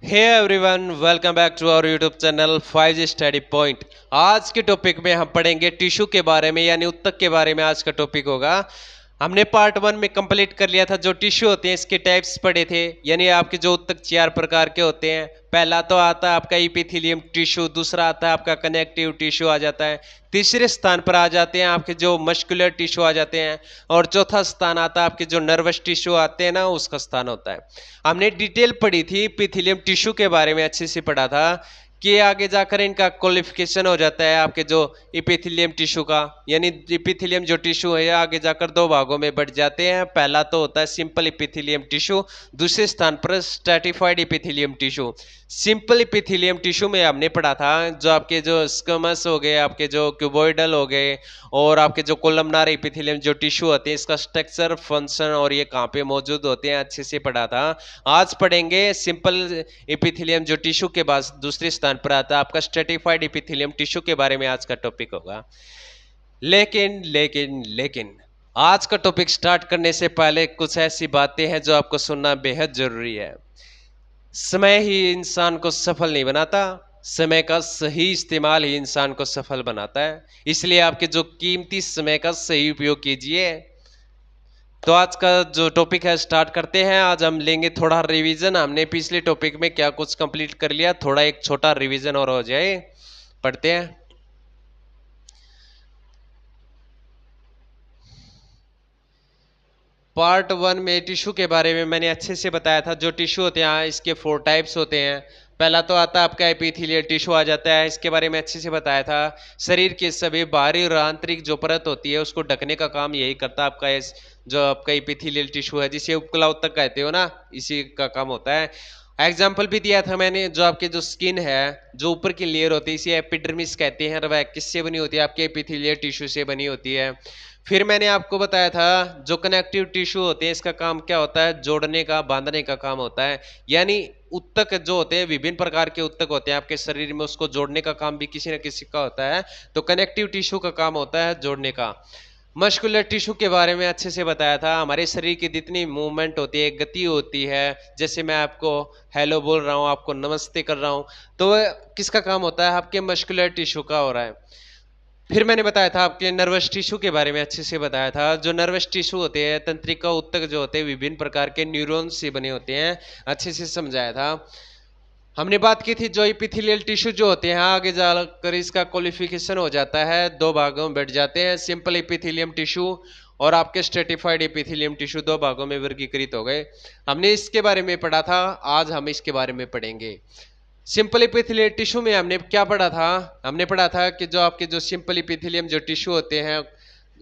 Hey everyone, welcome back to our YouTube channel 5G study point. आज के topic में हम पढ़ेंगे टिश्यू के बारे में, यानी उत्तक के बारे में आज का टॉपिक होगा। हमने पार्ट 1 में कंप्लीट कर लिया था, जो टिश्यू होते हैं इसके टाइप्स पढ़े थे, यानी आपके जो उत्तक 4 प्रकार के होते हैं। पहला तो आता है आपका इपिथेलियम टिश्यू, दूसरा आता है आपका कनेक्टिव टिश्यू आ जाता है, तीसरे स्थान पर आ जाते हैं आपके जो मस्कुलर टिश्यू आ जाते हैं, और चौथा स्थान आता है आपके जो नर्वस टिश्यू आते हैं ना, उसका स्थान होता है। हमने डिटेल पढ़ी थी इपिथेलियम टिश्यू के बारे में, अच्छे से पढ़ा था कि आगे जाकर इनका क्वालिफिकेशन हो जाता है आपके जो इपिथेलियम टिश्यू का, यानी इपिथेलियम जो टिश्यू है आगे जाकर दो भागों में बढ़ जाते हैं। पहला तो होता है सिंपल इपिथेलियम टिश्यू, दूसरे स्थान पर stratified epithelium tissue. Simple epithelium tissue में हमने पढ़ा था जो आपके जो स्क्वैमस हो गए, आपके जो क्यूबॉइडल हो गए, और आपके जो कोलमनार इपिथेलियम जो टिश्यू होते हैं, इसका स्ट्रक्चर, फंक्शन और ये कहाँ पे मौजूद होते हैं, अच्छे से पढ़ा था। आज पढ़ेंगे सिंपल इपिथेलियम जो टिश्यू के बाद दूसरे स्थान पर आता है आपका स्ट्रेटिफाइड इपिथेलियम टिश्यू के बारे में आज का टॉपिक होगा। लेकिन लेकिन लेकिन आज का टॉपिक स्टार्ट करने से पहले कुछ ऐसी बातें हैं जो आपको सुनना बेहद जरूरी है। समय ही इंसान को सफल नहीं बनाता, समय का सही इस्तेमाल ही इंसान को सफल बनाता है। इसलिए आपके जो कीमती समय का सही उपयोग कीजिए। तो आज का जो टॉपिक है स्टार्ट करते हैं। आज हम लेंगे थोड़ा रिवीजन, हमने पिछले टॉपिक में क्या कुछ कंप्लीट कर लिया, थोड़ा एक छोटा रिवीजन और हो जाए। पढ़ते हैं। पार्ट 1 में टिश्यू के बारे में मैंने अच्छे से बताया था। जो टिश्यू होते हैं इसके 4 टाइप्स होते हैं। पहला तो आता है आपका एपिथेलियल टिश्यू आ जाता है, इसके बारे में अच्छे से बताया था। शरीर के सभी बाहरी और आंतरिक जो परत होती है उसको ढकने का काम यही करता है आपका जो आपका एपिथेलियल टिश्यू है, जिसे उपकला उत्तक कहते हो ना, इसी का काम होता है। एग्जाम्पल भी दिया था मैंने, जो आपके जो स्किन है, जो ऊपर की लेयर होती है, इसे एपिडर्मिस कहते हैं, और वह किससे बनी होती है, आपके एपिथेलियल टिश्यू से बनी होती है। फिर मैंने आपको बताया था जो कनेक्टिव टिश्यू होते हैं इसका काम क्या होता है, जोड़ने का, बांधने का काम होता है। यानी उत्तक जो होते हैं, विभिन्न प्रकार के उत्तक होते हैं आपके शरीर में, उसको जोड़ने का काम भी किसी न किसी का होता है। तो कनेक्टिव टिश्यू का काम होता है जोड़ने का। मस्कुलर टिश्यू के बारे में अच्छे से बताया था। हमारे शरीर की जितनी मूवमेंट होती है, गति होती है, जैसे मैं आपको हेलो बोल रहा हूँ, आपको नमस्ते कर रहा हूँ, तो वह किसका काम होता है, आपके मस्कुलर टिश्यू का हो रहा है। फिर मैंने बताया था आपके नर्वस टिश्यू के बारे में, अच्छे से बताया था। जो नर्वस टिश्यू होते हैं, तंत्रिका उत्तक जो होते हैं, विभिन्न प्रकार के न्यूरॉन्स से बने होते हैं, अच्छे से समझाया था। हमने बात की थी जो इपिथेलियल टिश्यू जो होते हैं, आगे जाकर इसका क्वालिफिकेशन हो जाता है, दो भागों में बैठ जाते हैं, सिंपल इपिथेलियम टिश्यू और आपके स्ट्रेटिफाइड इपिथेलियम टिश्यू, दो भागों में वर्गीकृत हो गए। हमने इसके बारे में पढ़ा था, आज हम इसके बारे में पढ़ेंगे। सिंपल इपिथेलियल टिश्यू में हमने क्या पढ़ा था, हमने पढ़ा था कि जो आपके जो सिंपल इपिथेलियम जो टिश्यू होते हैं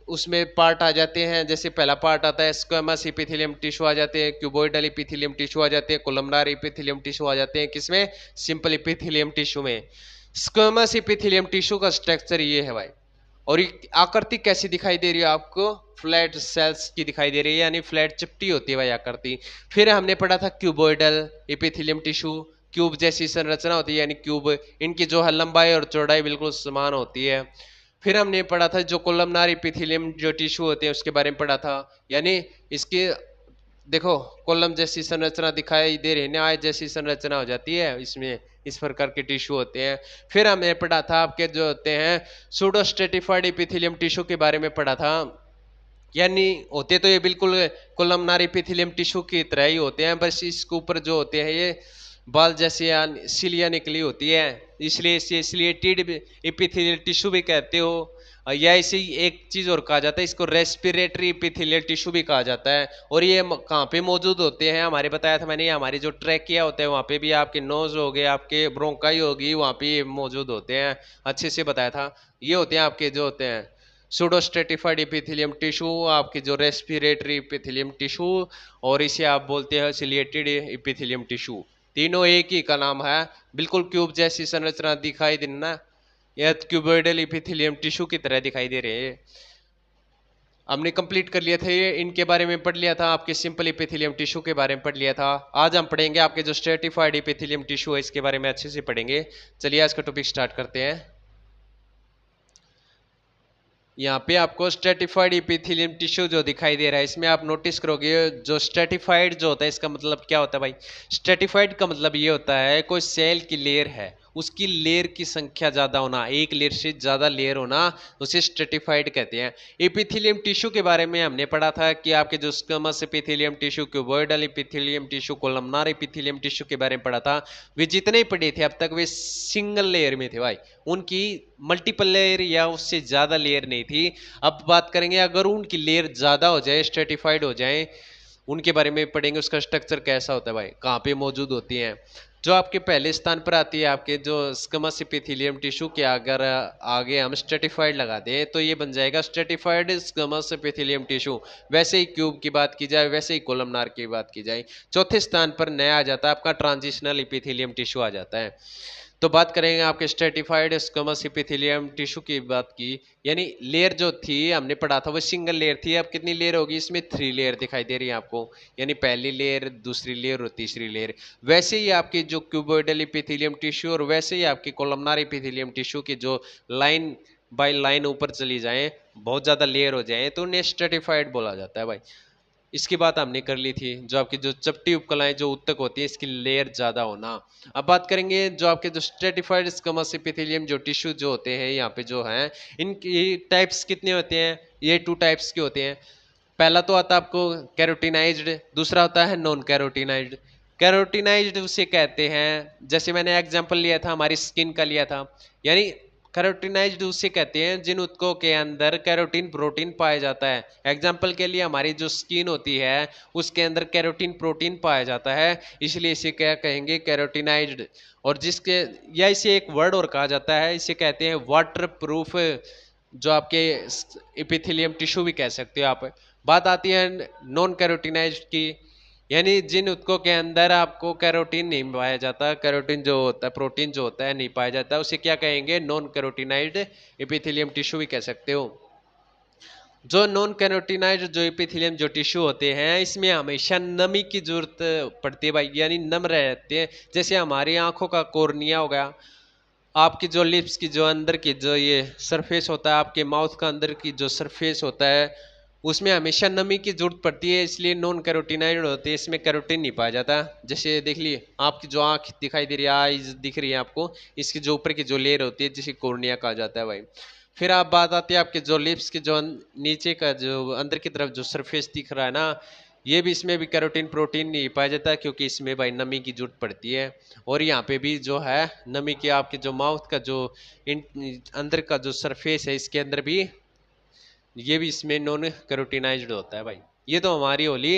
उसमें पार्ट आ जाते हैं। जैसे पहला पार्ट आता है स्क्वैमस इपिथेलियम टिश्यू आ जाते हैं, क्यूबॉइडल इपिथेलियम टिश्यू आ जाते हैं, कोलमनार इपिथेलियम टिश्यू आ जाते हैं, किसमें, सिंपल इपिथेलियम टिश्यू में। स्क्वैमस इपिथेलियम टिश्यू का स्ट्रक्चर ये है भाई, और आकृति कैसी दिखाई दे रही है आपको, फ्लैट सेल्स की दिखाई दे रही है, यानी फ्लैट चिपटी होती है भाई आकृति। फिर हमने पढ़ा था क्यूबॉइडल इपिथेलियम टिश्यू, क्यूब जैसी संरचना होती है, यानी क्यूब, इनकी जो है लंबाई और चौड़ाई बिल्कुल समान होती है। फिर हमने पढ़ा था जो कोलमनार इपिथेलियम जो टिश्यू होते हैं उसके बारे में पढ़ा था, यानी इसके देखो कॉलम जैसी संरचना दिखाई दे रही है, न्याय जैसी संरचना हो जाती है इसमें, इस प्रकार के टिश्यू होते हैं। फिर हमने पढ़ा था आपके जो होते हैं सूडोस्ट्रेटिफाइड इपिथेलियम टिश्यू के बारे में पढ़ा था, यानी होते तो ये बिल्कुल कोलमनार इपिथेलियम टिश्यू की तरह ही होते हैं, बस इसके ऊपर जो होते हैं ये बाल जैसे सिलिया निकली होती है, इसलिए इसे सिलिएटेड इपिथेलियल टिश्यू भी कहते हो। या इसे एक चीज और कहा जाता है, इसको रेस्पिरेटरी इपिथेलियल टिश्यू भी कहा जाता है। और ये कहाँ पे मौजूद होते हैं, हमारे बताया था मैंने, हमारे जो ट्रैकिया होते हैं वहाँ पे भी, आपके नोज हो गए, आपके ब्रोंकाई होगी, वहाँ पे ये मौजूद होते हैं, अच्छे से बताया था। ये होते हैं आपके जो होते हैं सूडोस्ट्रेटिफाइड इपिथेलियम टिश्यू, आपकी जो रेस्पिरेटरी इपिथेलियम टिश्यू, और इसे आप बोलते हैं सिलिएटेड इपिथेलियम टिश्यू। तीनों एक ही का नाम है, बिल्कुल क्यूब जैसी संरचना दिखाई देना, यह क्यूबॉइडल इपिथेलियम टिश्यू की तरह दिखाई दे रहे हैं। हमने कंप्लीट कर लिया था ये, इनके बारे में पढ़ लिया था, आपके सिंपल इपिथेलियम टिश्यू के बारे में पढ़ लिया था। आज हम पढ़ेंगे आपके जो स्ट्रेटिफाइड इपिथेलियम टिश्यू है, इसके बारे में अच्छे से पढ़ेंगे। चलिए आज का टॉपिक स्टार्ट करते हैं। यहाँ पे आपको स्ट्रेटिफाइड इपिथेलियम टिश्यू जो दिखाई दे रहा है, इसमें आप नोटिस करोगे जो स्ट्रेटिफाइड जो होता है, इसका मतलब क्या होता है भाई? स्ट्रेटिफाइड का मतलब ये होता है कोई सेल की लेयर है, उसकी लेयर की संख्या ज्यादा होना, एक लेयर से ज्यादा लेयर होना, उसे स्ट्रेटिफाइड कहते हैं। एपिथेलियम टिश्यू के बारे में हमने पढ़ा था कि आपके जो squamous epithelium tissue, cuboidal epithelium tissue, columnar epithelium tissue के बारे में पढ़ा था। वे जितने पढ़े थे अब तक वे सिंगल लेयर में थे भाई, उनकी मल्टीपल लेयर या उससे ज्यादा लेयर नहीं थी। अब बात करेंगे अगर उनकी लेयर ज्यादा हो जाए, स्ट्रेटिफाइड हो जाए, उनके बारे में पढ़ेंगे उसका स्ट्रक्चर कैसा होता है भाई, कहाँ पे मौजूद होती हैं। जो आपके पहले स्थान पर आती है आपके जो स्क्वैमस एपिथेलियम टिश्यू के, अगर आगे हम स्ट्रेटिफाइड लगा दें तो ये बन जाएगा स्ट्रेटिफाइड स्क्वैमस एपिथेलियम टिश्यू। वैसे ही क्यूब की बात की जाए, वैसे ही कोलमनार की बात की जाए, चौथे स्थान पर नया आ जाता है आपका ट्रांजिशनल एपिथेलियम टिश्यू आ जाता है। तो बात करेंगे आपके स्ट्रेटिफाइड स्क्वैमस एपिथेलियम टिश्यू की बात की, यानी लेयर जो थी हमने पढ़ा था वो सिंगल लेयर थी। अब कितनी लेयर होगी? इसमें 3 लेयर दिखाई दे रही है आपको, यानी पहली लेयर, दूसरी लेयर और तीसरी लेयर। वैसे ही आपकी जो क्यूबोइडल एपिथेलियम टिश्यू और वैसे ही आपकी कोलमनार एपिथेलियम टिश्यू की जो लाइन बाय लाइन ऊपर चली जाए, बहुत ज्यादा लेयर हो जाए, तो उन्हें स्ट्रेटिफाइड बोला जाता है भाई। इसकी बात हमने कर ली थी, जो आपकी जो चपटी उपकलाएं जो उत्तक होती है, इसकी लेयर ज्यादा होना। अब बात करेंगे जो आपके जो स्ट्रेटिफाइड स्क्वैमस एपिथेलियम जो टिश्यू जो होते हैं यहाँ पे जो हैं, इनकी टाइप्स कितने होते हैं? ये 2 टाइप्स के होते हैं। पहला तो आता है आपको कैरोटिनाइज्ड, दूसरा होता है नॉन कैरोटिनाइज्ड। कैरोटिनाइज्ड उसे कहते हैं, जैसे मैंने एग्जांपल लिया था हमारी स्किन का लिया था, यानी कैरोटिनाइज्ड उसे कहते हैं जिन उत्तकों के अंदर कैरोटीन प्रोटीन पाया जाता है। एग्जाम्पल के लिए हमारी जो स्किन होती है उसके अंदर कैरोटीन प्रोटीन पाया जाता है, इसलिए इसे क्या कहेंगे? कैरोटिनाइज्ड। और जिसके, या इसे एक वर्ड और कहा जाता है, इसे कहते हैं वाटर प्रूफ, जो आपके एपिथेलियम टिश्यू भी कह सकते हो आप। बात आती है नॉन कैरोटिनाइज्ड की, यानी जिन उत्तकों के अंदर आपको कैरोटीन नहीं पाया जाता, कैरोटीन जो होता है, प्रोटीन जो होता है नहीं पाया जाता, उसे क्या कहेंगे? नॉन कैरोटिनाइज्ड एपिथेलियम टिश्यू भी कह सकते हो। जो नॉन कैरोटिनाइज्ड जो एपिथेलियम जो टिश्यू होते हैं, इसमें हमेशा नमी की जरूरत पड़ती है भाई, यानी नम रहते हैं। जैसे हमारी आंखों का कॉर्निया हो गया, आपकी जो लिप्स की जो अंदर की जो ये सरफेस होता है, आपके माउथ का अंदर की जो सरफेस होता है, उसमें हमेशा नमी की जरूरत पड़ती है, इसलिए नॉन कैरोटिनाइड होते हैं, इसमें कैरोटीन नहीं पाया जाता। जैसे देख लिए आपकी जो आंख दिखाई दे रही है, आईज दिख रही है आपको, इसकी जो ऊपर की जो लेयर होती है जिसे कॉर्निया कहा जाता है भाई। फिर आप बात आती है आपके जो लिप्स की जो नीचे का जो अंदर की तरफ जो सरफेस दिख रहा है ना, ये भी, इसमें भी कैरोटीन प्रोटीन नहीं पाया जाता, क्योंकि इसमें भाई नमी की जरूरत पड़ती है। और यहाँ पे भी जो है नमी की, आपके जो माउथ का जो अंदर का जो सरफेस है, इसके अंदर भी ये भी इसमें नॉन कैरोटिनाइज्ड होता है भाई। ये तो हमारी होली।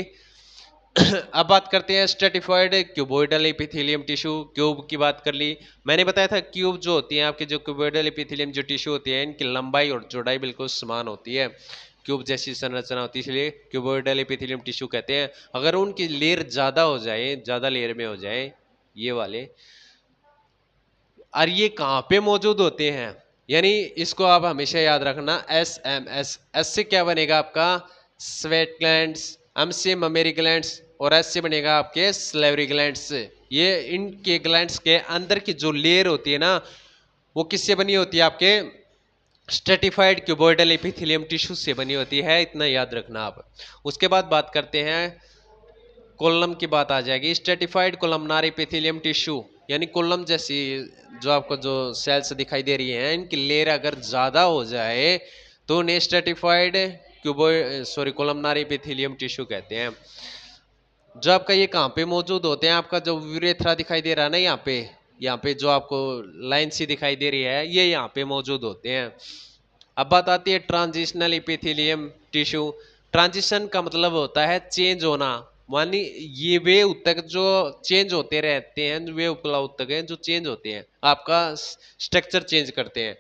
अब बात करते हैं stratified cuboidal epithelium tissue. Cube की बात कर ली, मैंने बताया था क्यूब जो होती है आपके जो क्यूबोइडल एपिथेलियम जो टिश्यू होती है, इनकी लंबाई और चौड़ाई बिल्कुल समान होती है, क्यूब जैसी संरचना होती है, इसलिए क्यूबोइडल एपिथेलियम टिश्यू कहते हैं। अगर उनकी लेयर ज्यादा हो जाए, ज्यादा लेयर में हो जाए ये वाले, और ये कहाँ पे मौजूद होते हैं, यानी इसको आप हमेशा याद रखना, एस एम एस। एस से क्या बनेगा आपका? स्वेट ग्लैंड्स, एम से ममेरी ग्लैंड्स, और एस से बनेगा आपके स्लेवरी ग्लैंड्स। ये इनके ग्लैंड्स के अंदर की जो लेयर होती है ना, वो किससे बनी होती है? आपके स्ट्रेटिफाइड क्यूबोइडल एपिथेलियम टिश्यू से बनी होती है, इतना याद रखना आप। उसके बाद बात करते हैं कोलम की, बात आ जाएगी स्ट्रेटिफाइड कोलमनार एपिथेलियम टिश्यू, यानी कोलम जैसी जो आपको जो सेल्स दिखाई दे रही हैं, इनकी लेयर अगर ज्यादा हो जाए तो उन्हें स्ट्रेटिफाइड कोलमनार एपिथेलियम टिश्यू कहते हैं। जो आपका ये कहाँ पे मौजूद होते हैं? आपका जो यूरेथ्रा दिखाई दे रहा है ना, यहाँ पे जो आपको लाइन सी दिखाई दे रही है, ये यहाँ पे मौजूद होते हैं। अब बात आती है ट्रांजिशनल एपिथेलियम टिश्यू। ट्रांजिशन का मतलब होता है चेंज होना, मानी ये वे उत्तक जो चेंज होते रहते हैं, वे उपकला उत्तक हैं जो चेंज होते हैं, आपका स्ट्रक्चर चेंज करते हैं।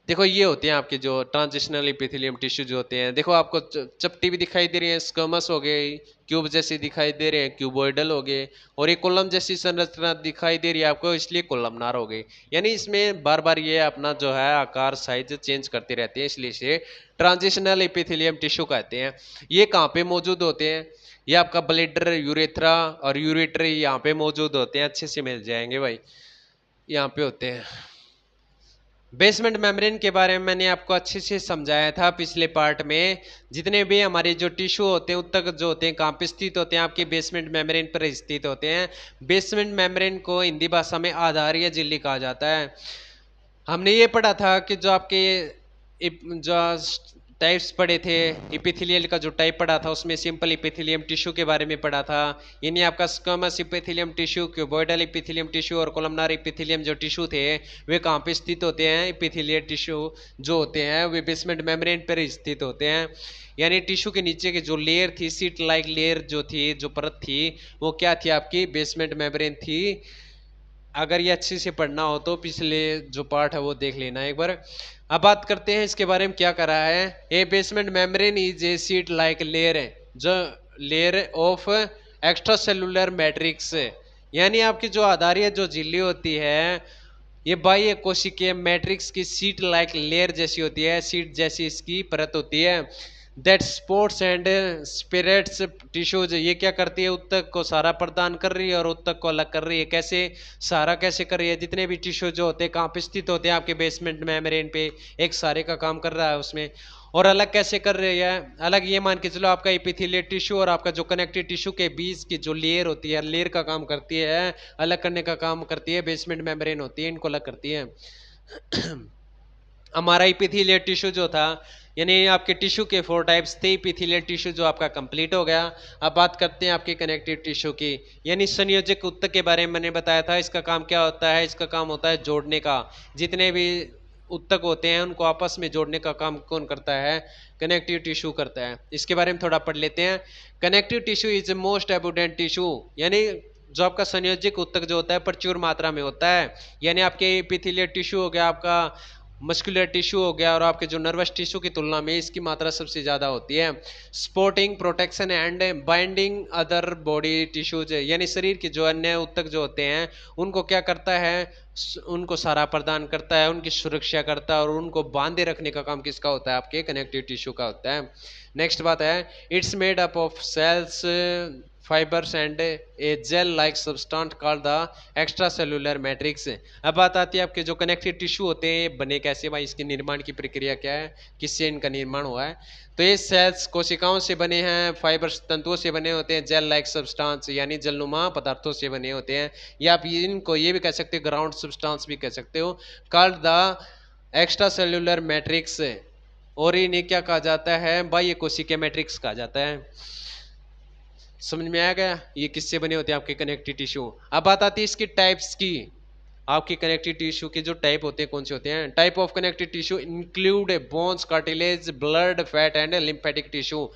देखो ये होते हैं आपके जो ट्रांजिशनल एपिथेलियम टिश्यू जो होते हैं, देखो आपको चपटी भी दिखाई दे रही है, स्क्वैमस हो गए, क्यूब जैसे दिखाई दे रहे हैं, क्यूबोइडल हो गए, और ये कॉलम जैसी संरचना दिखाई दे रही है आपको, इसलिए कॉलमनार हो गई। यानी इसमें बार बार ये अपना जो है आकार साइज चेंज करते रहते हैं, इसलिए इसे ट्रांजिशनल एपिथेलियम टिश्यू कहते हैं। ये कहाँ पे मौजूद होते हैं? ये आपका ब्लेडर, यूरेथ्रा और यूरेटर यहाँ पे मौजूद होते हैं, अच्छे से मिल जाएंगे भाई, यहाँ पे होते हैं। बेसमेंट मेम्ब्रेन के बारे में मैंने आपको अच्छे से समझाया था पिछले पार्ट में। जितने भी हमारे जो टिश्यू होते हैं उत्तक जो होते हैं कहाँ पे स्थित होते हैं, आपके बेसमेंट मेम्ब्रेन पर स्थित होते हैं। बेसमेंट मेम्ब्रेन को हिंदी भाषा में आधार या झिल्ली कहा जाता है। हमने ये पढ़ा था कि जो आपके जो टाइप्स पढ़े थे, इपिथेलियल का जो टाइप पढ़ा था उसमें सिंपल इपिथेलियम टिश्यू के बारे में पढ़ा था। यानी आपका squamous epithelium tissue, cuboidal epithelium tissue और कोलमनार इपिथेलियम जो टिश्यू थे वे कहाँ पे स्थित होते हैं। इपिथेलियल टिश्यू जो होते हैं वे बेसमेंट मेम्ब्रेन पर स्थित होते हैं। यानी टिश्यू के नीचे की जो लेयर थी, सीट लाइक लेयर जो थी, जो परत थी, वो क्या थी, आपकी बेसमेंट मेम्ब्रेन थी। अगर ये अच्छे से पढ़ना हो तो पिछले जो पार्ट है वो देख लेना एक बार। अब बात करते हैं इसके बारे में क्या करा है। A basement membrane is a sheet like layer है, जो layer of extra cellular matrix, यानी आपकी जो आधारीय जो झिल्ली होती है ये बाह्य कोशिकीय मैट्रिक्स की सीट लाइक लेयर जैसी होती है, सीट जैसी इसकी परत होती है। That sports and spirits tissues, ये क्या करती है, उत्तक को सहारा प्रदान कर रही है और उत्तक को अलग कर रही है। कैसे सहारा कैसे कर रही है, जितने भी टिश्यू जो होते हैं कहाँ पे स्थित होते हैं, आपके बेसमेंट मेम्ब्रेन पे एक सहारे का काम कर रहा है उसमें। और अलग कैसे कर रही है, अलग ये मान के चलो आपका एपिथेलियल टिश्यू और आपका जो कनेक्टिव टिश्यू के बीच की जो लेयर होती है, लेयर का काम करती है, अलग करने का काम करती है, बेसमेंट मेम्ब्रेन होती है, इनको अलग करती है। हमारा इपिथेलियल टिश्यू जो था, यानी आपके टिश्यू के 4 टाइप्स थे। इपिथेलियल टिश्यू जो आपका कंप्लीट हो गया। अब बात करते हैं आपके कनेक्टिव टिश्यू की, यानी संयोजक उत्तक के बारे में मैंने बताया था। इसका काम क्या होता है, इसका काम होता है जोड़ने का। जितने भी उत्तक होते हैं उनको आपस में जोड़ने का काम कौन करता है, कनेक्टिव टिश्यू करता है। इसके बारे में थोड़ा पढ़ लेते हैं। Connective tissue is most abundant tissue, यानी जो आपका संयोजक उत्तक जो होता है प्रचुर मात्रा में होता है। यानी आपके एपिथेलियल टिश्यू हो गया, आपका मस्कुलर टिश्यू हो गया, और आपके जो नर्वस टिश्यू की तुलना में इसकी मात्रा सबसे ज़्यादा होती है। Supporting, protection and binding other body tissues, यानी शरीर के जो अन्य उत्तक जो होते हैं उनको क्या करता है, उनको सहारा प्रदान करता है, उनकी सुरक्षा करता है, और उनको बांधे रखने का काम किसका होता है, आपके कनेक्टिव टिश्यू का होता है। नेक्स्ट बात है, it's made up of cells, fibres and a gel like substance called the extra cellular matrix. अब बात आती है आपके जो कनेक्टिव टिश्यू होते हैं बने कैसे, भाई इसके निर्माण की प्रक्रिया क्या है, किससे इनका निर्माण हुआ है। तो ये सेल्स कोशिकाओं से बने हैं, फाइबर्स तंतुओं से बने होते हैं, जेल लाइक सब्सटेंस यानी जलनुमा पदार्थों से बने होते हैं, या आप इनको ये भी कह सकते हो ग्राउंड सब्सटेंस भी कह सकते हो, called the extra cellular matrix. और इन्हें क्या कहा जाता है, बाह्य कोशिकीय मैट्रिक्स कहा जाता है। समझ में आ गया, ये किससे बने होते हैं आपके कनेक्टिव टिश्यू। अब बात आती है इसकी टाइप्स की। आपके कनेक्टिव टिश्यू के जो टाइप होते हैं कौन से होते हैं। Type of connective tissue include bones, cartilage, blood, fat and lymphatic tissue,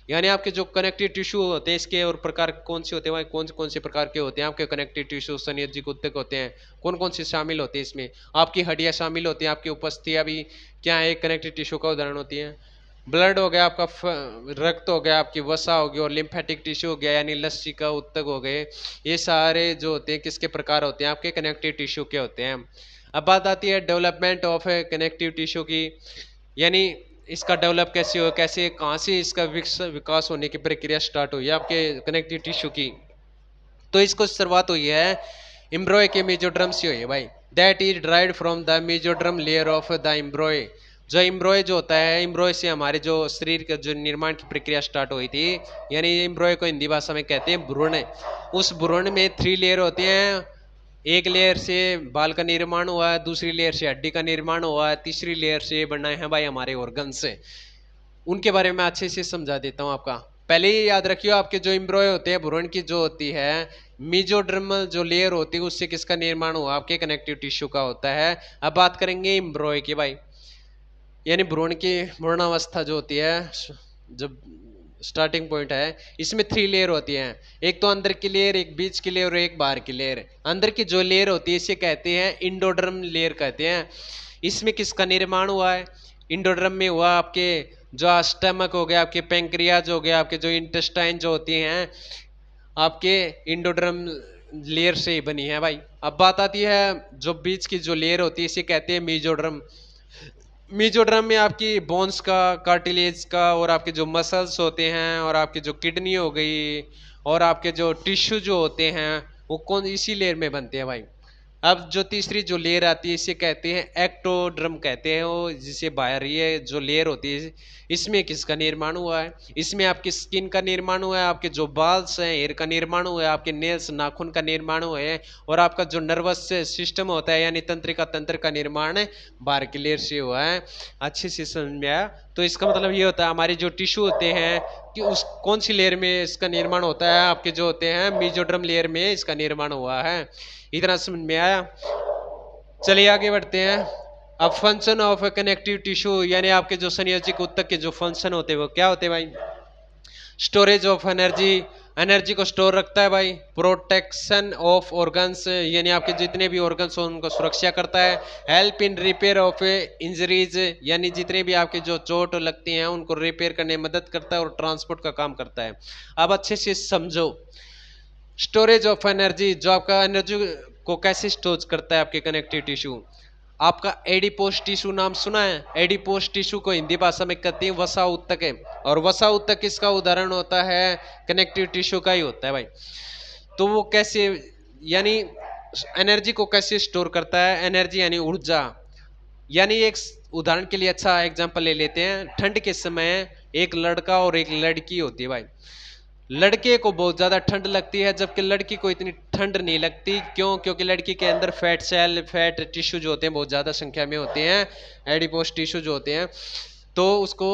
यानी आपके जो कनेक्टिव टिश्यू होते हैं इसके और प्रकार कौन से होते हैं, कौन से प्रकार के होते हैं आपके कनेक्टिव टिश्यू, संयोजक उत्तक होते हैं, कौन कौन से शामिल होते हैं इसमें। आपकी हड्डियां शामिल होती हैं, आपकी उपस्थितियां भी क्या है, कनेक्टिव टिश्यू का उदाहरण होती है। ब्लड हो गया आपका, रक्त हो गया, आपकी वसा होगी, और लिम्फेटिक टिश्यू हो गया यानी लस्सी का उत्तक हो गए। ये सारे जो होते हैं किसके प्रकार होते हैं, आपके कनेक्टिव टिश्यू के होते हैं। अब बात आती है डेवलपमेंट ऑफ कनेक्टिव टिश्यू की, यानी इसका डेवलप कैसे हो, कैसे कहाँ से इसका विकास होने की प्रक्रिया स्टार्ट हुई है आपके कनेक्टिव टिश्यू की। तो इसको शुरुआत हुई है एम्ब्रॉय के मेजोड्रम से हुई है भाई। That is derived from the mesoderm layer of the embryo. जो एम्ब्रॉय जो होता है, एम्ब्रॉय से हमारे जो शरीर का जो निर्माण की प्रक्रिया स्टार्ट हुई थी, यानी एम्ब्रॉय को हिंदी भाषा में कहते हैं भ्रूण। उस भ्रूण में 3 लेयर होती हैं। एक लेयर से बाल का निर्माण हुआ है, दूसरी लेयर से हड्डी का निर्माण हुआ है, तीसरी लेयर से बना है भाई हमारे ऑर्गन्स से। उनके बारे में अच्छे से समझा देता हूँ आपका। पहले ही याद रखियो, आपके जो एम्ब्रॉय होते हैं, भ्रूण की जो होती है मेसोडर्मल जो लेयर होती है उससे किसका निर्माण हुआ, आपके कनेक्टिव टिश्यू का होता है। अब बात करेंगे एम्ब्रॉय की भाई, यानी भ्रूण की भ्रूणावस्था जो होती है, जब स्टार्टिंग पॉइंट है, इसमें 3 लेयर होती हैं। एक तो अंदर की लेयर, एक बीच की लेयर और एक बाहर की लेयर। अंदर की जो लेयर होती है इसे कहते हैं इंडोडर्म लेयर कहते हैं। इसमें किसका निर्माण हुआ है, इंडोडर्म में हुआ आपके जो स्टमक हो गया, आपके पेंक्रियाज हो गया, आपके जो इंटेस्टाइन जो होती हैं आपके इंडोडर्म लेयर से ही बनी है भाई। अब बात आती है जो बीच की जो लेयर होती है इसे कहते हैं मेसोडर्म। मेसोडर्म में आपकी बोन्स का, कार्टिलेज का, और आपके जो मसल्स होते हैं, और आपकी जो किडनी हो गई, और आपके जो टिश्यू जो होते हैं वो कौन इसी लेयर में बनते हैं भाई। अब जो तीसरी जो लेयर आती है इसे कहते हैं एक्टोडर्म कहते हैं, वो जिसे बाहर ये जो लेयर होती है इसमें किसका निर्माण हुआ है, इसमें आपकी स्किन का निर्माण हुआ है, आपके जो बाल्स हैं हेयर का निर्माण हुआ है, आपके नेल्स नाखून का निर्माण हुआ है, और आपका जो नर्वस सिस्टम होता है यानी तंत्रिका तंत्र का निर्माण बाहर की लेयर से हुआ है। अच्छे से समझ में आया? तो इसका मतलब ये होता है हमारे जो टिश्यू होते हैं कि उस कौन सी लेयर में इसका निर्माण होता है, आपके जो होते हैं मेसोडर्म लेयर में इसका निर्माण हुआ है। इतना समझ में आया? चलिए आगे बढ़ते हैं। अब फंक्शन ऑफ कनेक्टिव टिश्यू यानी आपके जो संयोजिक ऊतक के जो फंक्शन होते हैं वो क्या होते हैं भाई? स्टोरेज ऑफ एनर्जी, एनर्जी को स्टोर रखता है भाई। प्रोटेक्शन ऑफ ऑर्गन्स यानी आपके जितने भी ऑर्गन्स हो उनको सुरक्षा करता है। Help in repair of injuries यानी जितने भी आपके जो चोट लगती हैं उनको रिपेयर करने में मदद करता है, और ट्रांसपोर्ट का काम करता है। अब अच्छे से समझो, स्टोरेज ऑफ एनर्जी जो आपका एनर्जी को कैसे स्टोर करता है आपके कनेक्टिव टिश्यू। आपका एडिपोस टिश्यू नाम सुना है? एडिपोस टिश्यू को हिंदी भाषा में कहते हैं वसा ऊतक है, और वसा ऊतक किसका उदाहरण होता है? कनेक्टिव टिश्यू का ही होता है भाई। तो वो कैसे यानी एनर्जी को कैसे स्टोर करता है? एनर्जी यानी ऊर्जा, यानी एक उदाहरण के लिए अच्छा एग्जांपल ले लेते हैं। ठंड के समय एक लड़का और एक लड़की होती है भाई। लड़के को बहुत ज़्यादा ठंड लगती है जबकि लड़की को इतनी ठंड नहीं लगती। क्यों? क्योंकि लड़की के अंदर फैट सेल, फैट टिश्यू जो होते हैं बहुत ज़्यादा संख्या में होते हैं, एडिपोस टिश्यू जो होते हैं। तो उसको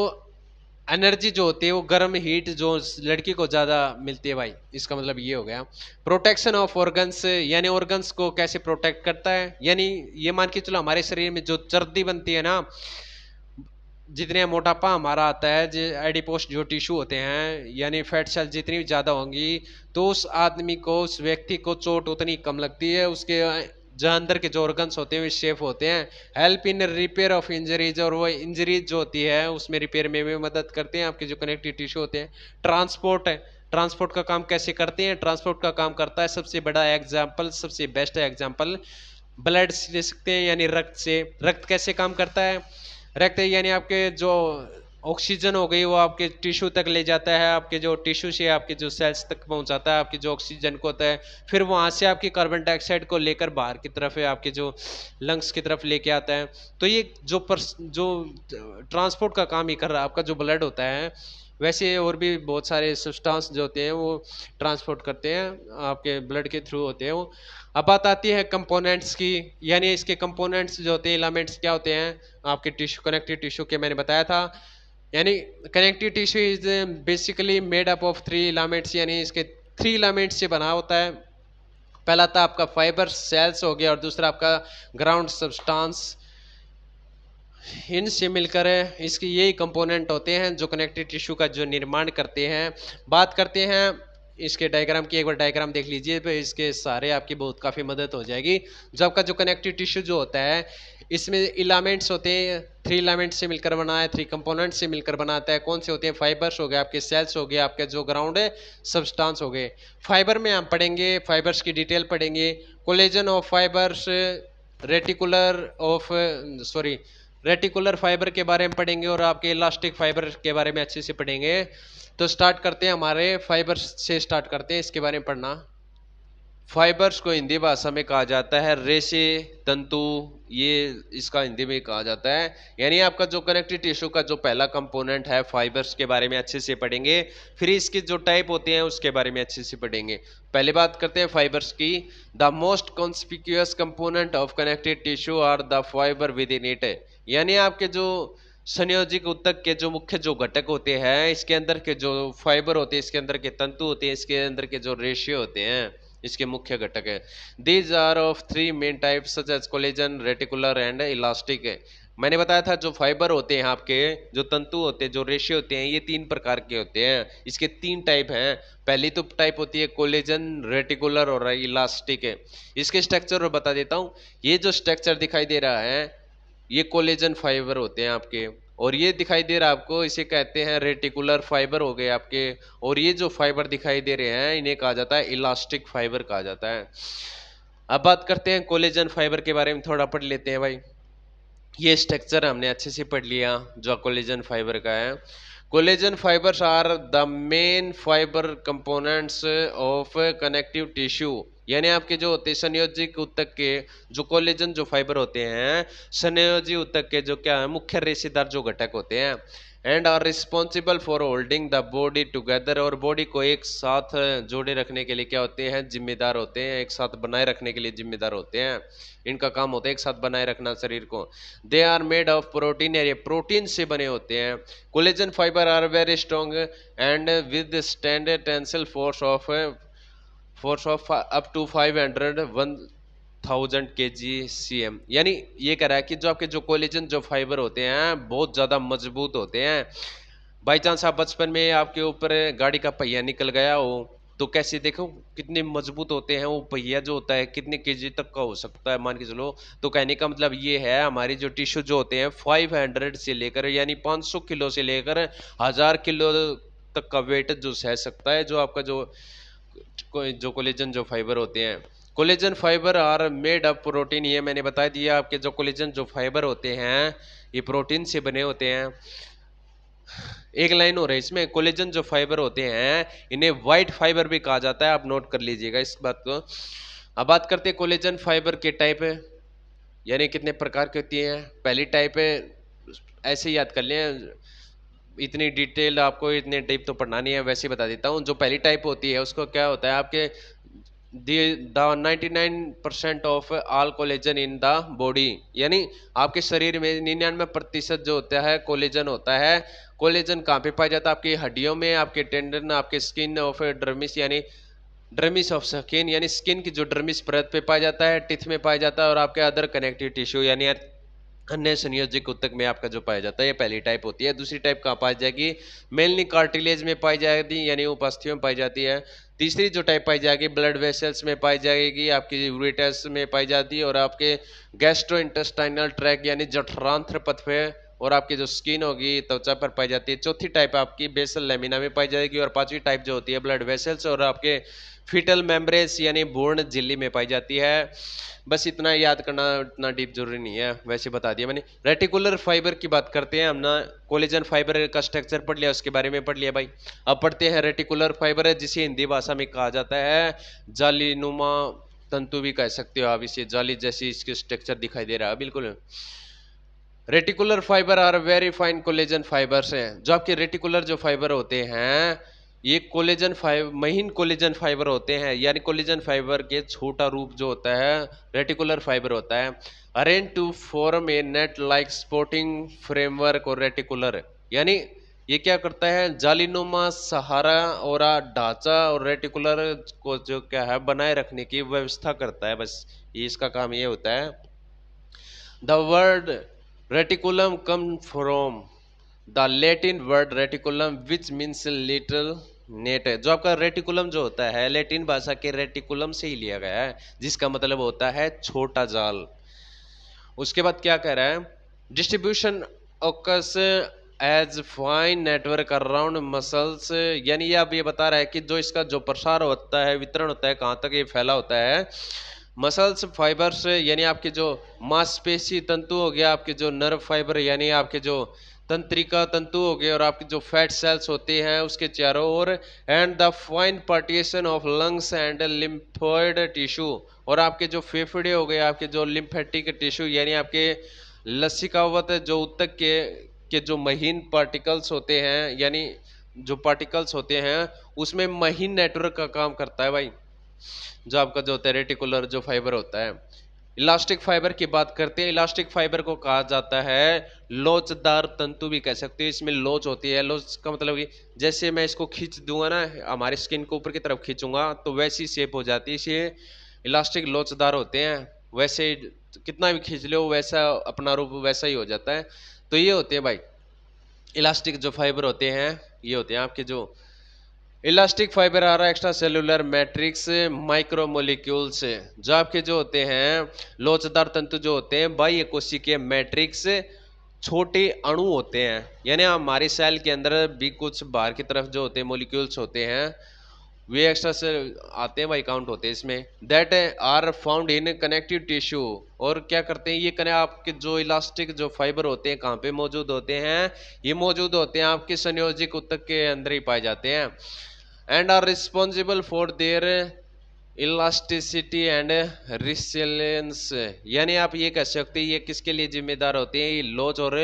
एनर्जी जो होती है वो गर्म हीट जो लड़की को ज़्यादा मिलती है भाई। इसका मतलब ये हो गया। प्रोटेक्शन ऑफ ऑर्गन्स यानी ऑर्गन्स को कैसे प्रोटेक्ट करता है, यानी ये मान के चलो हमारे शरीर में जो चर्बी बनती है ना, जितने मोटापा हमारा आता है, जो एडिपोस जो टिश्यू होते हैं यानी फैट सेल जितनी ज़्यादा होंगी तो उस आदमी को, उस व्यक्ति को चोट उतनी कम लगती है, उसके जो अंदर के जो ऑर्गन्स होते हैं वे सेफ होते हैं। Help in repair of injuries, और वो इंजरीज जो होती है उसमें रिपेयर में भी मदद करते हैं आपके जो कनेक्टिव टिश्यू होते हैं। ट्रांसपोर्ट है, ट्रांसपोर्ट का काम कैसे करते हैं? ट्रांसपोर्ट का काम करता है, सबसे बड़ा एग्जाम्पल, सबसे बेस्ट एग्जाम्पल ब्लड से ले सकते हैं यानी रक्त से। रक्त कैसे काम करता है? रक्त यानी आपके जो ऑक्सीजन हो गई वो आपके टिश्यू तक ले जाता है, आपके जो टिश्यू से आपके जो सेल्स तक पहुंचाता है आपके जो ऑक्सीजन को होता है, फिर वहां से आपकी कार्बन डाइऑक्साइड को लेकर बाहर की तरफ आपके जो लंग्स की तरफ लेके आता है। तो ये जो ट्रांसपोर्ट का काम ही कर रहा है आपका जो ब्लड होता है। वैसे और भी बहुत सारे सब्सटेंस जो होते हैं वो ट्रांसपोर्ट करते हैं आपके ब्लड के थ्रू होते हैं वो। अब बात आती है कंपोनेंट्स की, यानी इसके कंपोनेंट्स जो होते हैं, एलिमेंट्स क्या होते हैं आपके टिश्यू, कनेक्टिव टिश्यू के मैंने बताया था। यानी connective tissue is basically made up of 3 elements, यानी इसके 3 एलिमेंट्स से बना होता है। पहला था आपका फाइबर सेल्स हो गया, और दूसरा आपका ग्राउंड सब्सटेंस। इनसे मिलकर इसके यही कंपोनेंट होते हैं जो कनेक्टिव टिश्यू का जो निर्माण करते हैं। बात करते हैं इसके डायग्राम की, एक बार डायग्राम देख लीजिए, तो इसके सारे आपकी बहुत काफ़ी मदद हो जाएगी। जो आपका जो कनेक्टिव टिश्यू जो होता है इसमें इलामेंट्स होते हैं, 3 इलामेंट्स से मिलकर बना है, 3 कंपोनेंट से मिलकर बनाता है। कौन से होते हैं? फाइबर्स हो गए, आपके सेल्स हो गए, आपके जो ग्राउंड है सब्सटेंस हो गए। फाइबर में हम पढ़ेंगे, फाइबर्स की डिटेल पढ़ेंगे। Collagen of fibres, reticular of sorry reticular fibre के बारे में पढ़ेंगे, और आपके इलास्टिक फाइबर के बारे में अच्छे से पढ़ेंगे। तो स्टार्ट करते हैं, हमारे फाइबर्स से स्टार्ट करते हैं इसके बारे में पढ़ना। फाइबर्स को हिंदी भाषा में कहा जाता है रेशे, तंतु, ये इसका हिंदी में कहा जाता है। यानी आपका जो कनेक्टिव टिश्यू का जो पहला कंपोनेंट है फाइबर्स के बारे में अच्छे से पढ़ेंगे, फिर इसके जो टाइप होते हैं उसके बारे में अच्छे से पढ़ेंगे। पहले बात करते हैं फाइबर्स की। The most conspicuous component of connective tissue are the fibre within it, यानी आपके जो संयोजिक ऊतक के जो मुख्य जो घटक होते हैं, इसके अंदर के जो फाइबर होते हैं, इसके अंदर के तंतु होते हैं, इसके अंदर के जो रेशियो होते हैं, इसके मुख्य घटक है। These are of 3 main types such as collagen, reticular and elastic. मैंने बताया था जो फाइबर होते हैं आपके, जो तंतु होते हैं, जो रेशियो होते हैं, ये 3 प्रकार के होते हैं। इसके 3 टाइप हैं। पहली तो टाइप होती है कोलेजन, रेटिकुलर और इलास्टिक है। इसके स्ट्रक्चर बता देता हूँ। ये जो स्ट्रक्चर दिखाई दे रहा है ये कोलेजन फाइबर होते हैं आपके, और ये दिखाई दे रहा है आपको, इसे कहते हैं रेटिकुलर फाइबर हो गए आपके। और ये जो फाइबर दिखाई दे रहे हैं इन्हें कहा जाता है इलास्टिक फाइबर कहा जाता है। अब बात करते हैं कोलेजन फाइबर के बारे में, थोड़ा पढ़ लेते हैं भाई। ये स्ट्रक्चर हमने अच्छे से पढ़ लिया जो कोलेजन फाइबर का है। Collagen fibres are the main fibre components of connective tissue, यानी आपके जो होते हैं संयोजिक ऊतक के जो कोलेजन जो फाइबर होते हैं, संयोजी ऊतक के जो क्या है मुख्य रेशेदार जो घटक होते हैं, and are responsible for holding the body together, और बॉडी को एक साथ जोड़े रखने के लिए क्या होते हैं जिम्मेदार होते हैं, एक साथ बनाए रखने के लिए जिम्मेदार होते हैं। इनका काम होता है एक साथ बनाए रखना शरीर को। They are made of protein, ये प्रोटीन से बने होते हैं। Collagen fibre are very strong and with standard tensile force of up to 500-1000 kgcm, यानी ये कह रहा है कि जो आपके जो कोलेजन जो फाइबर होते हैं बहुत ज़्यादा मजबूत होते हैं। बाई चांस आप बचपन में आपके ऊपर गाड़ी का पहिया निकल गया हो तो कैसे देखो कितने मजबूत होते हैं वो पहिया जो होता है, कितने केजी तक का हो सकता है मान के चलो। तो कहने का मतलब ये है हमारी जो टिश्यू जो होते हैं 500 से लेकर यानी 500 किलो से लेकर 1000 किलो तक का वेट जो सह सकता है जो आपका जो कोलेजन जो फाइबर होते हैं। Collagen fibre are made of protein, ये मैंने बता दिया आपके जो कोलेजन जो फाइबर होते हैं ये प्रोटीन से बने होते हैं। एक लाइन हो रही है इसमें, कोलेजन जो फाइबर होते हैं इन्हें व्हाइट फाइबर भी कहा जाता है, आप नोट कर लीजिएगा इस बात को। अब बात करते हैं कोलेजन फाइबर के टाइप है, यानी कितने प्रकार की होती हैं। पहली टाइप है, ऐसे याद कर लें, इतनी डिटेल आपको इतने टाइप तो पढ़ना नहीं है, वैसे ही बता देता हूँ। जो पहली टाइप होती है उसको क्या होता है आपके the 99% of all collagen in the body, यानी आपके शरीर में 99% जो होता है कोलेजन होता है। कोलेजन कहाँ पे पाया जाता है? आपकी हड्डियों में, आपके टेंडन, आपके स्किन ऑफ डर्मिस, यानी डर्मिस ऑफ स्किन, यानी स्किन की जो डर्मिस परत पे पाया जाता है, टिथ में पाया जाता है, और आपके अदर कनेक्टिव टिश्यू यानी अन्य संयोजिक ऊतक में आपका जो पाया जाता है। ये पहली टाइप होती है। दूसरी टाइप कहाँ पाई जाएगी? मेनली कार्टिलेज में पाई जाएगी, यानी उपास्थियों में पाई जाती है। तीसरी जो टाइप पाई जाएगी ब्लड वेसल्स में पाई जाएगी, आपकी यूरेटस में पाई जाती है, और आपके गैस्ट्रो इंटेस्टाइनल ट्रैक यानी जठरांत्र पथ पे, और आपकी जो स्किन होगी त्वचा पर पाई जाती है। चौथी टाइप आपकी बेसल लेमिना में पाई जाएगी, और पांचवी टाइप जो होती है ब्लड वेसल्स और आपके फीटल मेम्ब्रेन्स यानी भ्रूण झिल्ली में पाई जाती है। बस इतना याद करना इतना डीप जरूरी नहीं है, वैसे बता दिया मैंने। रेटिकुलर फाइबर की बात करते हैं हमने, कोलेजन फाइबर का स्ट्रक्चर पढ़ लिया, उसके बारे में पढ़ लिया भाई। अब पढ़ते हैं रेटिकुलर फाइबर है, जिसे हिंदी भाषा में कहा जाता है जालीनुमा तंतु भी कह सकते हो आप इसे, जाली जैसी इसके स्ट्रक्चर दिखाई दे रहा है बिल्कुल। Reticular fibre are very fine collagen fibres हैं। जो आपके रेटिकुलर जो फाइबर होते हैं ये कोलेजन फाइबर महीन कोलेजन फाइबर होते हैं, यानी कोलेजन फाइबर के छोटा रूप जो होता है रेटिकुलर फाइबर होता है। Arrange to form a net like sporting framework और रेटिकुलर, यानी ये क्या करता है जालीनुमा सहारा और ढांचा और रेटिकुलर को जो क्या है बनाए रखने की व्यवस्था करता है, बस ये इसका काम ये होता है। The word reticulum come from the Latin word reticulum which means little net है। जो आपका रेटिकुलम जो होता है लैटिन भाषा के रेटिकुलम से ही लिया गया है, जिसका मतलब होता है छोटा जाल। उसके बाद क्या कह रहा है? Distribution occurs as fine network around muscles, यानी ये अब ये बता रहा है कि जो इसका जो प्रसार होता है, वितरण होता है, कहाँ तक ये फैला होता है। मसल्स फाइबर्स यानी आपके जो मांसपेशी तंतु हो गया, आपके जो नर्व फाइबर यानी आपके जो तंत्रिका तंतु हो गए, और आपके जो फैट सेल्स होते हैं उसके चारों ओर, and the fine partition of lungs and lymphoid tissue, और आपके जो फेफड़े हो गए, आपके जो लिम्फेटिक टिश्यू यानी आपके लसिकावत जो ऊतक के जो महीन पार्टिकल्स होते हैं, यानी जो पार्टिकल्स होते हैं उसमें महीन नेटवर्क का काम करता है भाई, जो आपका जो रेटिकुलर जो फाइबर होता है। इलास्टिक फाइबर की बात करते हैं। इलास्टिक फाइबर को कहा जाता है लोचदार तंतु भी कह सकते हो, इसमें लोच होती है। लोच का मतलब कि जैसे मैं इसको खींच दूंगा ना, हमारे स्किन को ऊपर की तरफ खींचूंगा तो वैसी शेप हो जाती है, इसलिए इलास्टिक लोचदार होते हैं। वैसे कितना भी खींच लो वैसा अपना रूप वैसा ही हो जाता है। तो ये होते हैं भाई इलास्टिक जो फाइबर होते हैं, ये होते हैं आपके जो इलास्टिक फाइबर आ रहा है एक्स्ट्रा सेलुलर मैट्रिक्स माइक्रोमोलिक्यूल्स, जो आपके जो होते हैं लोचदार तंतु जो होते हैं बाह्य कोशिकीय मैट्रिक्स छोटे अणु होते हैं, यानी हमारे सेल के अंदर भी कुछ बाहर की तरफ जो होते हैं मोलिक्यूल्स होते हैं वे एक्स्ट्रा से आते हैं भाई, काउंट होते हैं इसमें। That are found in connective tissue, और क्या करते हैं ये करें आपके जो इलास्टिक जो फाइबर होते हैं कहाँ पे मौजूद होते हैं, ये मौजूद होते हैं आपके संयोजिक ऊतक के अंदर ही पाए जाते हैं। And are responsible for their elasticity and resilience, यानी आप ये कह सकते हैं ये किसके लिए जिम्मेदार होते हैं, ये लोच और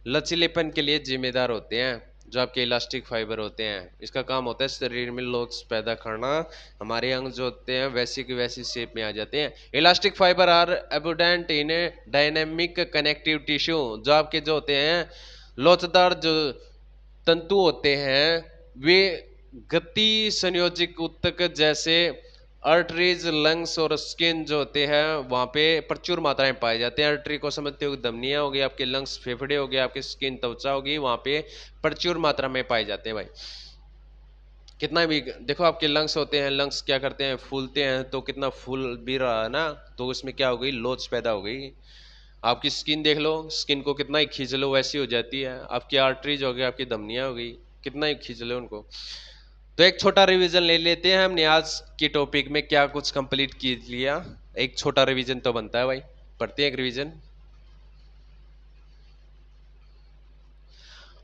लचीलेपन के लिए जिम्मेदार होते हैं। जो आपके इलास्टिक फाइबर होते हैं इसका काम होता है शरीर में लोच पैदा करना, हमारे अंग जो होते हैं वैसी की वैसी शेप में आ जाते हैं। Elastic fibre are abundant in dynamic connective tissue, जो आपके जो होते हैं लोचदार जो तंतु होते हैं वे गति संयोजिक ऊतक जैसे आर्टरीज, लंग्स और स्किन जो होते हैं वहां पे प्रचुर मात्रा में पाए जाते हैं। आर्टरी को समझते हो, धमनियां होगी आपके, लंग्स फेफड़े हो गए आपके, स्किन त्वचा होगी, वहां पे प्रचुर मात्रा में पाए जाते हैं भाई। कितना भी देखो आपके लंग्स होते हैं, लंग्स क्या करते हैं फूलते हैं, तो कितना फूल भी रहा है ना, तो उसमें क्या हो गई लोच पैदा हो गई। आपकी स्किन देख लो, स्किन को कितना ही खींच लो वैसी हो जाती है। आपकी आर्टरीज हो गई, आपकी धमनियां हो गई, कितना ही खींच लो उनको। तो एक छोटा रिवीजन ले लेते हैं हमने आज के टॉपिक में क्या कुछ कंप्लीट की लिया, एक छोटा रिवीजन तो बनता है भाई, पढ़ते हैं एक रिवीजन।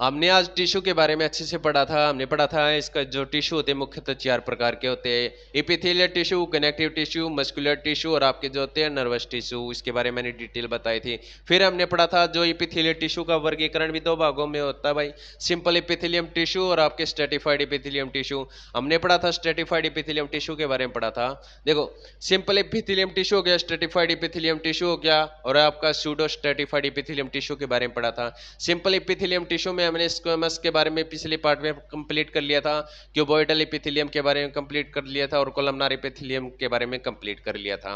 हमने आज टिश्यू के बारे में अच्छे से पढ़ा था। हमने पढ़ा था इसका जो टिश्यू होते हैं मुख्यतः 4 प्रकार के होते हैं, epithelial tissue, connective tissue, muscular tissue और आपके जो होते हैं नर्वस टिश्यू। इसके बारे में मैंने डिटेल बताई थी। फिर हमने पढ़ा था जो एपिथेलियल टिश्यू का वर्गीकरण भी 2 भागों में होता है भाई, सिंपल एपिथेलियम टिश्यू और आपके स्ट्रेटिफाइड एपिथेलियम टिश्यू। हमने पढ़ा था स्ट्रेटिफाइड एपिथेलियम टिश्यू के बारे में पढ़ा था। देखो सिंपल एपिथेलियम टिश्यू हो गया, स्ट्रेटिफाइड एपिथेलियम टिश्यू हो गया, और आपका सूडो स्ट्रेटिफाइड एपिथेलियम टिश्यू के बारे में पढ़ा था। सिंपल एपिथेलियम टिश्यू में हमने स्क्वेमस के बारे में पिछले पार्ट में कंप्लीट कर लिया था, क्यूबॉइडल एपिथेलियम के बारे में कंप्लीट कर लिया था, और कोलमनार एपिथेलियम के बारे में कंप्लीट कर लिया था।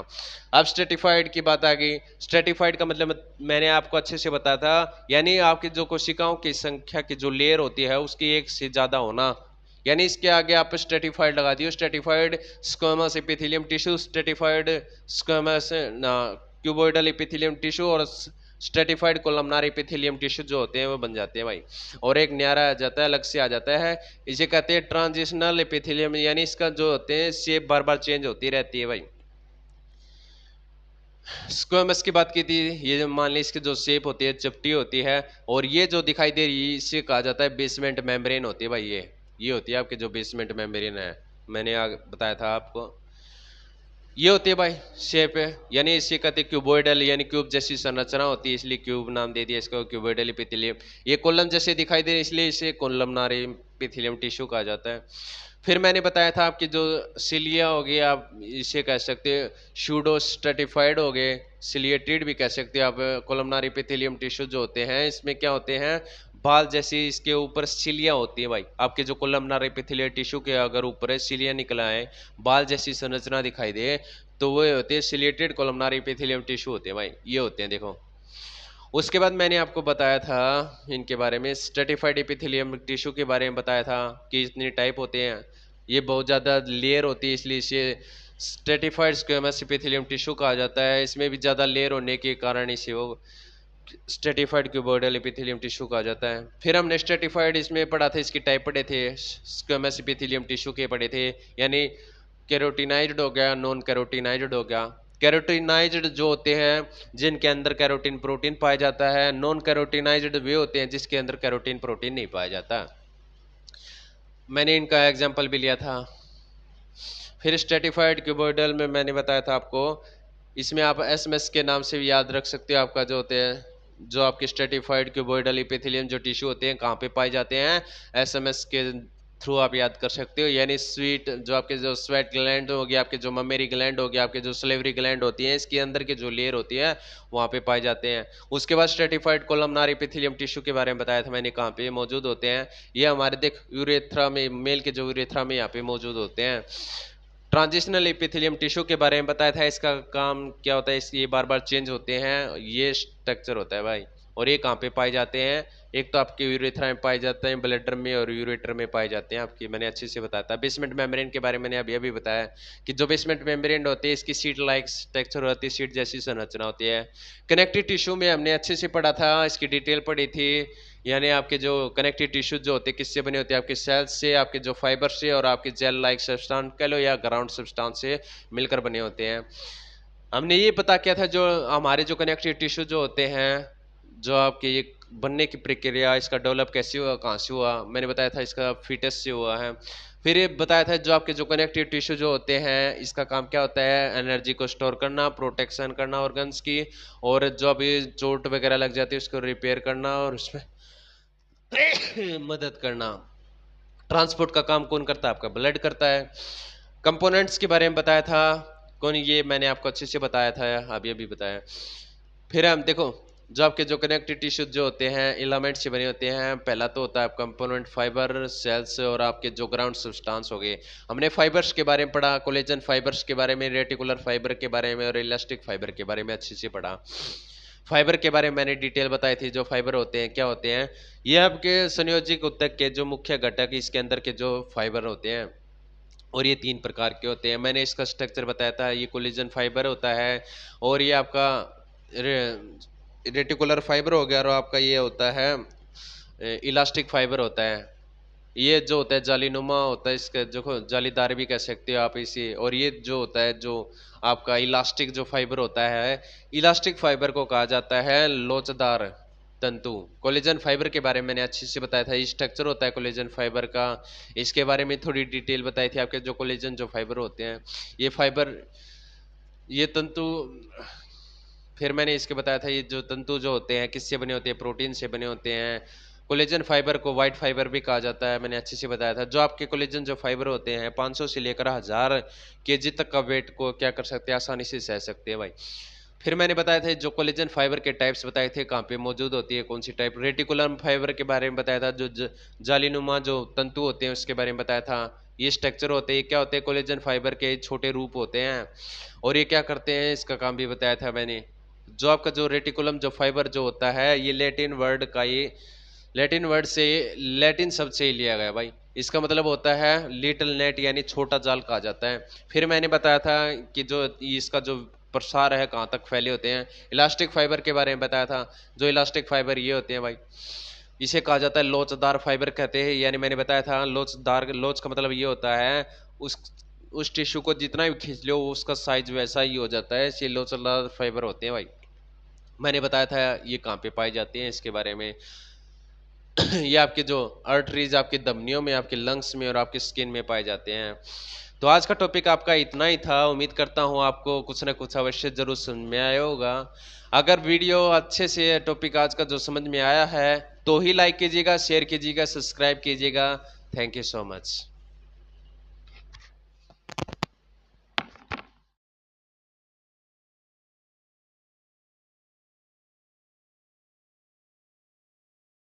अब स्ट्रेटिफाइड की बात आ गई। स्ट्रेटिफाइड का मतलब मैंने आपको अच्छे से बताया था, यानी आपकी जो कोशिकाओं की संख्या की जो लेयर होती है उसकी एक से ज्यादा होना, यानी इसके आगे आप स्ट्रेटिफाइड लगा दियो। Stratified squamous epithelium tissue, stratified squamous cuboidal epithelium tissue और स्ट्रेटिफाइड कोलमनार एपिथेलियम टिश्यू जो होते हैं वो बन जाते हैं भाई। और एक नया आ जाता है, अलग से आ जाता है, इसे कहते हैं ट्रांजिशनल एपिथेलियम, यानी इसका जो होते हैं शेप बार बार चेंज होती रहती है भाई। स्क्वेमस की बात की थी, ये मान ली इसकी जो शेप होती है चपटी होती है, और ये जो दिखाई दे रही है इसे कहा जाता है बेसमेंट मेम्ब्रेन होती है भाई। ये होती है आपके जो बेसमेंट मेम्ब्रेन है, मैंने आगे बताया था आपको, ये होती है भाई शेप है, यानी इसे कहते हैं क्यूबोइडल, यानी क्यूब जैसी संरचना होती है इसलिए क्यूब नाम दे दिया इसको, क्यूबोइडल एपिथेलियम। ये कोलम जैसे दिखाई दे इसलिए इसे कोलमनार एपिथेलियम टिश्यू कहा जाता है। फिर मैंने बताया था आपकी जो सिलिया हो गई, आप इसे कह सकते हैं शूडो स्ट्रेटिफाइड हो गए, सिलिएटेड भी कह सकते हैं आप। कोलमनार एपिथेलियम टिश्यू जो होते हैं इसमें क्या होते हैं बाल जैसी इसके ऊपर सिलिया होती है भाई। आपके जो कोलमनार एपिथेलियल टिश्यू के अगर ऊपर सिलिया निकला है, बाल जैसी संरचना दिखाई दे, तो वो होते हैं सिलिएटेड कोलमनार एपिथेलियम टिश्यू होते हैं भाई, ये होते हैं देखो। उसके बाद मैंने आपको बताया था इनके बारे में, स्ट्रेटिफाइड एपिथेलियम टिश्यू के बारे में बताया था कि इतने टाइप होते हैं, ये बहुत ज़्यादा लेयर होती है इसलिए इसे स्ट्रेटिफाइड स्क्वेमस एपिथेलियम टिश्यू कहा जाता है। इसमें भी ज़्यादा लेयर होने के कारण इसे वो स्ट्रेटिफाइड क्यूबॉइडल एपिथेलियम टिश्यू कहा जाता है। फिर हमने स्ट्रेटिफाइड इसमें पढ़ा था, इसकी टाइप पढ़े थे, स्क्वेमस एपिथेलियम टिश्यू के पढ़े थे, यानी कैरोटिनाइज्ड हो गया, नॉन कैरोटिनाइज्ड हो गया। कैरोटिनाइज्ड जो होते हैं जिनके अंदर कैरोटीन प्रोटीन पाया जाता है, नॉन कैरोटिनाइज्ड वे होते हैं जिसके अंदर कैरोटीन प्रोटीन नहीं पाया जाता। मैंने इनका एग्जाम्पल भी लिया था। फिर स्ट्रेटिफाइड क्यूबॉइडल में मैंने बताया था आपको, इसमें आप एसएमएस के नाम से भी याद रख सकते हो, आपका जो होते हैं जो आपके स्ट्रेटिफाइड क्यूबॉइडल एपिथेलियम जो टिश्यू होते हैं कहाँ पे पाए जाते हैं, एसएमएस के थ्रू आप याद कर सकते हो। यानी स्वीट जो आपके जो स्वेट ग्लैंड होगी, आपके जो ममेरी ग्लैंड होगी, आपके जो सलेवरी ग्लैंड होती है, इसके अंदर के जो लेयर होती है वहाँ पे पाए जाते हैं। उसके बाद स्ट्रेटिफाइड कोलमनार एपिथेलियम टिश्यू के बारे में बताया था मैंने, कहाँ पे मौजूद होते हैं, ये हमारे देख यूरेथ्रा में, मेल के जो यूरेथ्रा में यहाँ पे मौजूद होते हैं। ट्रांजिशनल एपिथेलियम टिश्यू के बारे में बताया था, इसका काम क्या होता है, ये बार बार चेंज होते हैं, ये स्ट्रक्चर होता है भाई। और ये कहाँ पे पाए जाते हैं? एक तो आपके यूरेथ्रा में पाए जाते हैं, ब्लैडर में और यूरेटर में पाए जाते हैं आपकी, मैंने अच्छे से बताया था। बेसमेंट मेम्ब्रेन के बारे में मैंने अभी अभी बताया कि जो बेसमेंट मेम्ब्रेन होती है इसकी सीट लाइक स्ट्रक्चर होती है, सीट जैसी संरचना होती है। कनेक्टिव टिश्यू में हमने अच्छे से पढ़ा था, इसकी डिटेल पढ़ी थी, यानी आपके जो कनेक्टिव टिश्यू जो होते हैं किससे बने होते हैं? आपके सेल्स से, आपके जो फाइबर से और आपके जेल लाइक सब्सटेंस कह लो या ग्राउंड सब्सटेंस से मिलकर बने होते हैं। हमने ये पता किया था जो हमारे जो कनेक्टिव टिश्यू जो होते हैं, जो आपके ये बनने की प्रक्रिया, इसका डेवलप कैसे हुआ, कहाँ से हुआ, मैंने बताया था इसका फीटस से हुआ है। फिर ये बताया था जो आपके जो कनेक्टिव टिश्यू जो होते हैं इसका काम क्या होता है? एनर्जी को स्टोर करना, प्रोटेक्शन करना ऑर्गन्स की, और जो अभी चोट वगैरह लग जाती है उसको रिपेयर करना और उसमें मदद करना। ट्रांसपोर्ट का काम कौन करता है? आपका ब्लड करता है। कंपोनेंट्स के बारे में बताया था कौन, ये मैंने आपको अच्छे से बताया था, अभी अभी बताया। फिर हम देखो जो आपके जो कनेक्टिव टिश्यू जो होते हैं इलामेंट से बने होते हैं, पहला तो होता है कंपोनेंट फाइबर, सेल्स और आपके जो ग्राउंड सब्सटेंस हो गए। हमने फाइबर्स के बारे में पढ़ा, कोलेजन फाइबर्स के बारे में, रेटिकुलर फाइबर के बारे में और इलास्टिक फाइबर के बारे में अच्छे से पढ़ा। फाइबर के बारे में मैंने डिटेल बताई थी, जो फाइबर होते हैं क्या होते हैं? ये आपके संयोजिक ऊतक के जो मुख्य घटक इसके अंदर के जो फाइबर होते हैं, और ये 3 प्रकार के होते हैं। मैंने इसका स्ट्रक्चर बताया था, ये कोलेजन फाइबर होता है, और ये आपका रेटिकुलर फाइबर हो गया, और आपका ये होता है इलास्टिक फाइबर होता है। ये जो होता है जालीनुमा होता है, इसका जो जालीदार भी कह सकते हो आप इसे। और ये जो होता है जो आपका इलास्टिक जो फाइबर होता है, इलास्टिक फाइबर को कहा जाता है लोचदार तंतु। कोलेजन फाइबर के बारे में मैंने अच्छे से बताया था, ये स्ट्रक्चर होता है कोलेजन फाइबर का, इसके बारे में थोड़ी डिटेल बताई थी। आपके जो कोलेजन जो फाइबर होते हैं, ये फाइबर, ये तंतु, फिर मैंने इसके बताया था ये जो तंतु जो होते हैं किससे बने होते हैं? प्रोटीन से बने होते हैं। कोलेजन फाइबर को व्हाइट फाइबर भी कहा जाता है, मैंने अच्छे से बताया था। जो आपके कोलेजन जो फाइबर होते हैं 500 से लेकर 1000 केजी तक का वेट को क्या कर सकते हैं? आसानी से सह सकते हैं भाई। फिर मैंने बताया था जो कोलेजन फाइबर के टाइप्स बताए थे, कहाँ पे मौजूद होती है, कौन सी टाइप। रेटिकुलम फाइबर के बारे में बताया था, जो जालीनुमा जो तंतु होते हैं उसके बारे में बताया था। ये स्ट्रक्चर होते हैं, क्या होते हैं? कोलेजन फाइबर के छोटे रूप होते हैं, और ये क्या करते हैं इसका काम भी बताया था मैंने। जो आपका जो रेटिकुलम जो फाइबर जो होता है, ये लैटिन वर्ड का, ये लैटिन वर्ड से, लैटिन शब्द से ही लिया गया भाई। इसका मतलब होता है लिटिल नेट, यानी छोटा जाल कहा जाता है। फिर मैंने बताया था कि जो इसका जो प्रसार है कहाँ तक फैले होते हैं। इलास्टिक फाइबर के बारे में बताया था, जो इलास्टिक फाइबर ये होते हैं भाई, इसे कहा जाता है लोचदार फाइबर कहते हैं। यानी मैंने बताया था लोचदार, लोच का मतलब ये होता है उस टिश्यू को जितना भी खींच लो उसका साइज वैसा ही हो जाता है, इसलिए लोचदार फाइबर होते हैं भाई। मैंने बताया था ये कहाँ पे पाई जाती हैं इसके बारे में। ये आपके जो आर्टरीज आपकी धमनियों में, आपके लंग्स में और आपकी स्किन में पाए जाते हैं। तो आज का टॉपिक आपका इतना ही था। उम्मीद करता हूँ आपको कुछ ना कुछ अवश्य जरूर समझ में आया होगा। अगर वीडियो अच्छे से टॉपिक आज का जो समझ में आया है तो ही लाइक कीजिएगा, शेयर कीजिएगा, सब्सक्राइब कीजिएगा। Thank you so much.